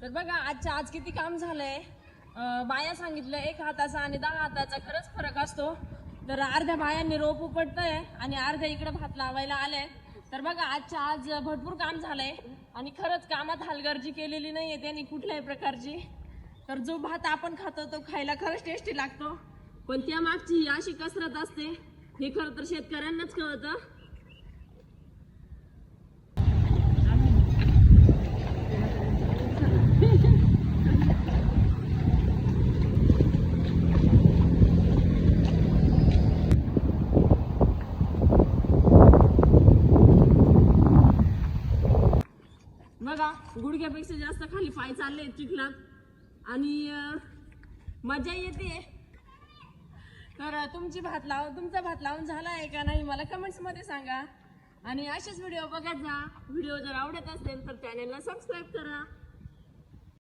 तर बघा आज किती काम झालंय. बाया सांगितलं 1 हाताचा आणि 10 हाताचा खरंच फरक असतो. तर अर्ध्या बायांनी रोप उपटतंय आणि अर्ध्या इकडे भात लावायला आले. तर बघा आज भरपूर काम झालंय आणि खरंच कामात हलगर्जी केलेली नाहीये त्यांनी कुठल्याही प्रकारची. तर जो भात आपण खातो तो खायला खरंच टेस्टी लागतो, पण त्या मागची ही अशी कसरत असते हे खरं तर शेतकऱ्यांनाच कळतं. बघा गुडघ्यापेक्षा जास्त खाली पाय चालले चिखलात आणि मजा येते. तर तुमचा भात लावून झाला आहे का नाही मला कमेंट्स मध्ये सांगा. आणि असेच व्हिडिओ बघत जा. व्हिडिओ जर आवडत असेल तर चॅनलला सबस्क्राईब करा.